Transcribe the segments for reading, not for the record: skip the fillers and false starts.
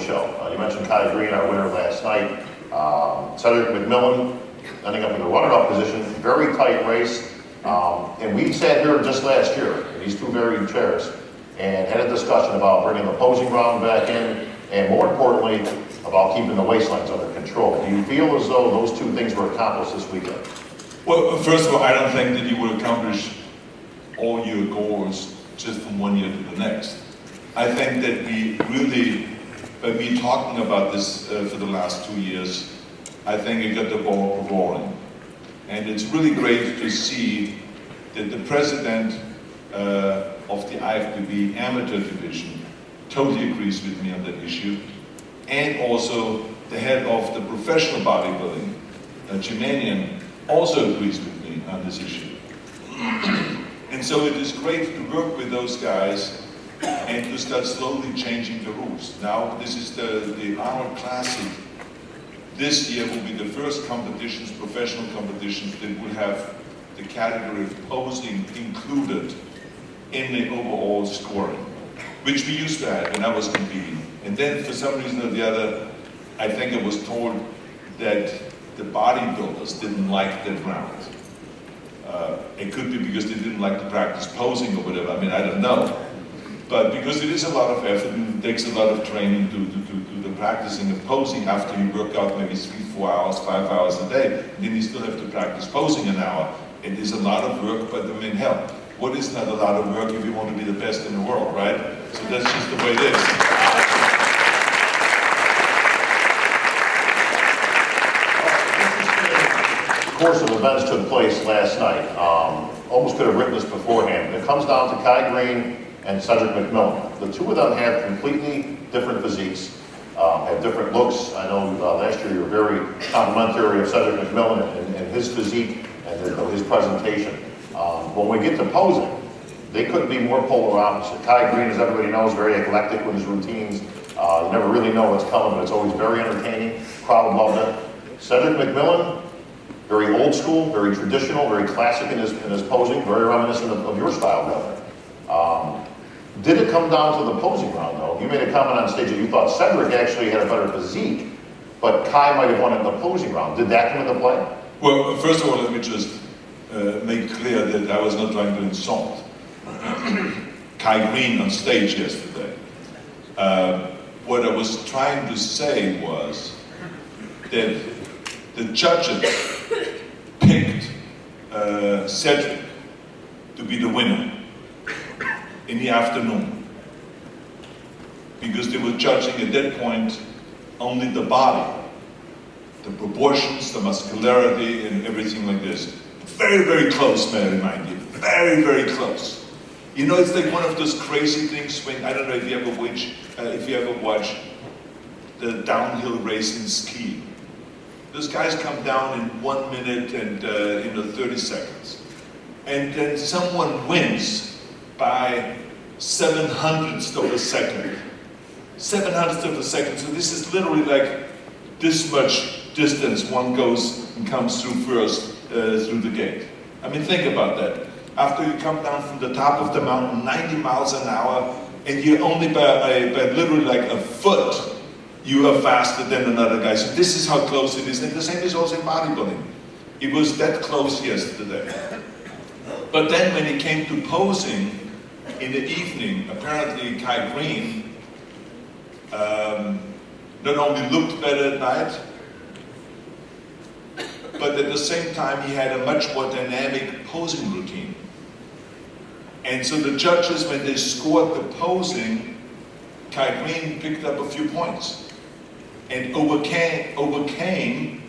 show. You mentioned Kai Green, our winner last night. Cedric McMillan ending up in the runner-up position. Very tight race. And we sat here just last year in these two varied chairs and had a discussion about bringing the posing round back in, and more importantly, about keeping the waistlines under control. Do you feel as though those two things were accomplished this weekend? Well, first of all, I don't think that you will accomplish all your goals just from one year to the next. I think that we really, by me talking about this for the last 2 years, I think it got the ball rolling. And it's really great to see that the president of the IFBB amateur division totally agrees with me on that issue, and also the head of the professional bodybuilding, Jimanian, also agrees with me on this issue. And so it is great to work with those guys and to start slowly changing the rules. Now, this is the Arnold Classic. This year will be the first competitions, professional competitions, that will have the category of posing included in the overall scoring, which we used to have when I was competing. And then for some reason or the other, I think I was told that the bodybuilders didn't like that round. It could be because they didn't like to practice posing or whatever. I mean, I don't know. But because it is a lot of effort and it takes a lot of training to do the practicing of posing after you work out maybe 3, 4 hours, 5 hours a day, then you still have to practice posing an hour. It is a lot of work, but I mean, hell, what is not a lot of work if you want to be the best in the world, right? So that's just the way it is. Course of events took place last night. Almost could have written this beforehand. It comes down to Kai Green and Cedric McMillan. The two of them have completely different physiques, have different looks. I know last year you were very complimentary of Cedric McMillan and his physique and his presentation. When we get to posing, they couldn't be more polar opposite. Kai Green, as everybody knows, very eclectic with his routines. You never really know what's coming, but it's always very entertaining. Crowd loved it. Cedric McMillan, very old school, very traditional, very classic in his posing, very reminiscent of your style, Governor. Did it come down to the posing round, though? You made a comment on stage that you thought Cedric actually had a better physique, but Kai might have won in the posing round. Did that come into play? Well, first of all, let me just make clear that I was not trying to insult Kai Green on stage yesterday. What I was trying to say was that the judges picked Cedric to be the winner in the afternoon, because they were judging at that point only the body, the proportions, the muscularity, and everything like this. Very, very close, may I remind you. Very, very close. You know, it's like one of those crazy things when, I don't know if you ever watch the downhill race in ski. Those guys come down in 1 minute and 30 seconds. And then someone wins by 700ths of a second. 700ths of a second. So this is literally like this much distance one goes and comes through first through the gate. I mean, think about that. After you come down from the top of the mountain, 90 miles an hour, and you're only by literally like a foot, you are faster than another guy. So this is how close it is. And the same is also in bodybuilding. It was that close yesterday. But then when it came to posing in the evening, apparently Kai Green not only looked better at night, but at the same time he had a much more dynamic posing routine. And so the judges, when they scored the posing, Kai Green picked up a few points and overcame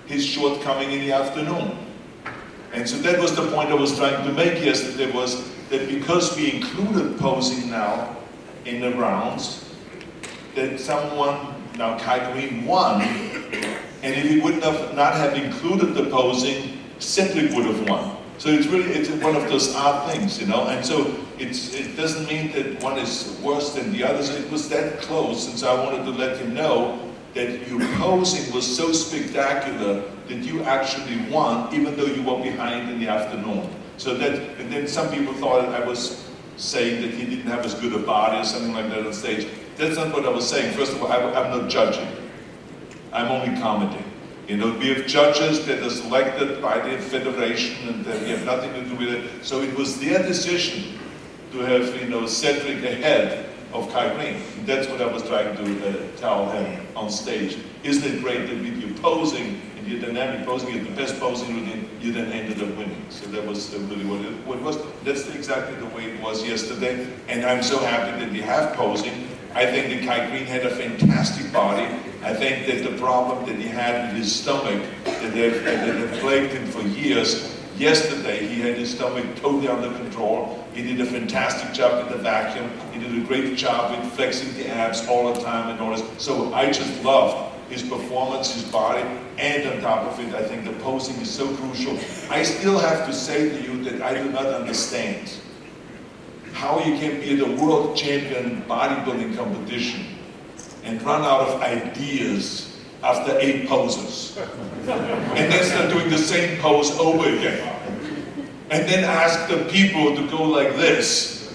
his shortcoming in the afternoon. And so that was the point I was trying to make yesterday, was that because we included posing now in the rounds, that now Kai Green won, and if he would not have included the posing, Cedric would have won. So it's one of those odd things, you know, and so it doesn't mean that one is worse than the other. So it was that close, and so I wanted to let him know that your posing was so spectacular that you actually won, even though you were behind in the afternoon. So and then some people thought I was saying that he didn't have as good a body or something like that on stage. That's not what I was saying. First of all, I'm not judging. I'm only commenting. You know, we have judges that are selected by the federation and we have nothing to do with it. So it was their decision to have, you know, Cedric ahead of Kai Green. That's what I was trying to tell him on stage. Isn't it great that with you posing and your dynamic posing, you're the best posing, you then ended up winning. So that was really what it was. That's exactly the way it was yesterday. And I'm so happy that we have posing. I think that Kai Green had a fantastic body. I think that the problem that he had with his stomach, that had plagued him for years, yesterday he had his stomach totally under control. He did a fantastic job with the vacuum. He did a great job with flexing the abs all the time and all this. So I just loved his performance, his body, and on top of it, I think the posing is so crucial. I still have to say to you that I do not understand how you can be the world champion bodybuilding competition and run out of ideas after 8 poses. And then start doing the same pose over again. And then ask the people to go like this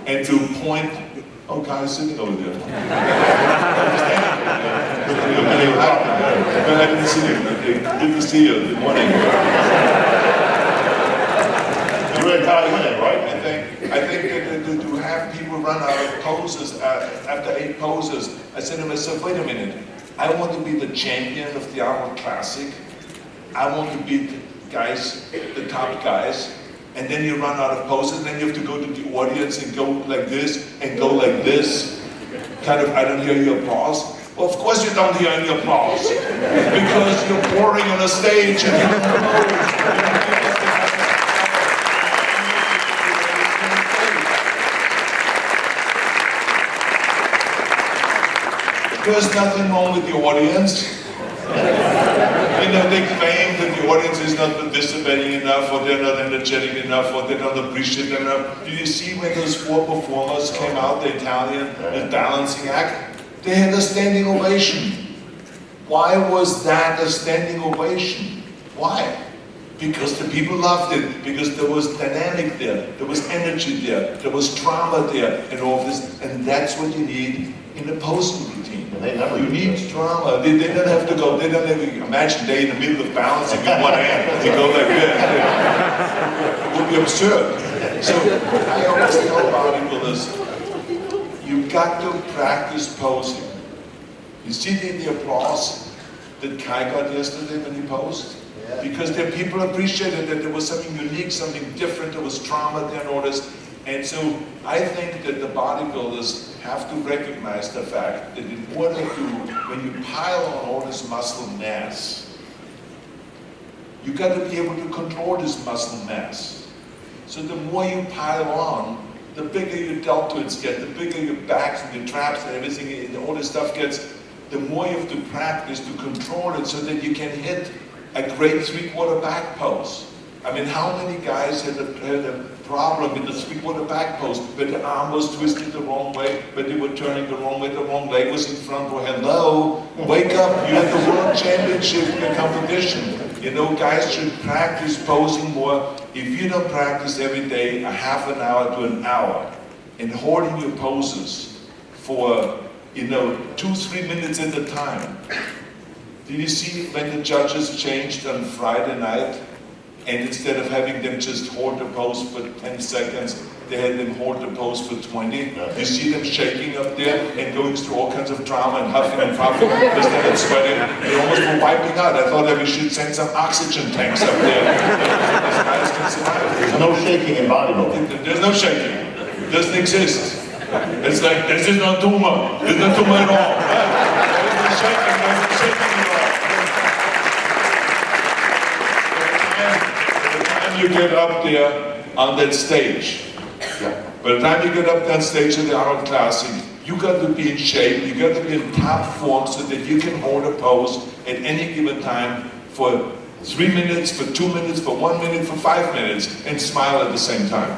and to point, oh, guys sitting over there. I didn't see you. Good to see you. Good morning. You were Kai winning, right? I think that to have people run out of poses after 8 poses, I said to myself, wait a minute, I want to be the champion of the Arnold Classic. I want to beat guys, the top guys, and then you run out of poses, and then you have to go to the audience and go like this, and go like this. Kind of, I don't hear your applause. Well, of course you don't hear any applause, because you're boring on a stage and you don't know. There's nothing wrong with the audience. You know, they claim that the audience is not participating enough, or they're not energetic enough, or they're not appreciative enough. Did you see when those 4 performers came out, the Italian, the balancing act? They had a standing ovation. Why was that a standing ovation? Why? Because the people loved it, because there was dynamic there was energy there was drama there, and all of this, and that's what you need in a posing routine. You need drama. They don't have to go, they don't have to, imagine they in the middle of balancing with one hand, they go like this. It would be absurd. So I always tell bodybuilders, you've got to practice posing. You see the applause that Kai got yesterday when he posed? Because the people appreciated that there was something unique, something different, there was drama there and all this. And so I think that the bodybuilders have to recognize the fact that in order to, when you pile on all this muscle mass, you got to be able to control this muscle mass. So the more you pile on, the bigger your deltoids get, the bigger your backs and your traps and everything, and all this stuff gets, the more you have to practice to control it so that you can hit a great 3/4 back pose. I mean, how many guys had a problem with the 3/4 back pose, where the arm was twisted the wrong way, where they were turning the wrong way, the wrong leg was in front? Well, hello, wake up, you're at the World Championship competition. You know, guys should practice posing more. If you don't practice every day, a half an hour to an hour, and holding your poses for, you know, 2-3 minutes at a time. Did you see when the judges changed on Friday night? And instead of having them just hold the pose for 10 seconds, they had them hold the pose for 20. You see them shaking up there and going through all kinds of drama and huffing and puffing. They started sweating. They almost were wiping out. I thought that we should send some oxygen tanks up there. These guys can survive. There's no shaking in bodybuilding. There's no shaking. It doesn't exist. It's like, this is no tumor. There's no tumor at all. There's no shaking. There's no shaking at all. You get up there on that stage. By the time you get up that stage at the Arnold Classic, you got to be in shape, you got to be in top form so that you can hold a pose at any given time for 3 minutes, for 2 minutes, for 1 minute, for 5 minutes, and smile at the same time.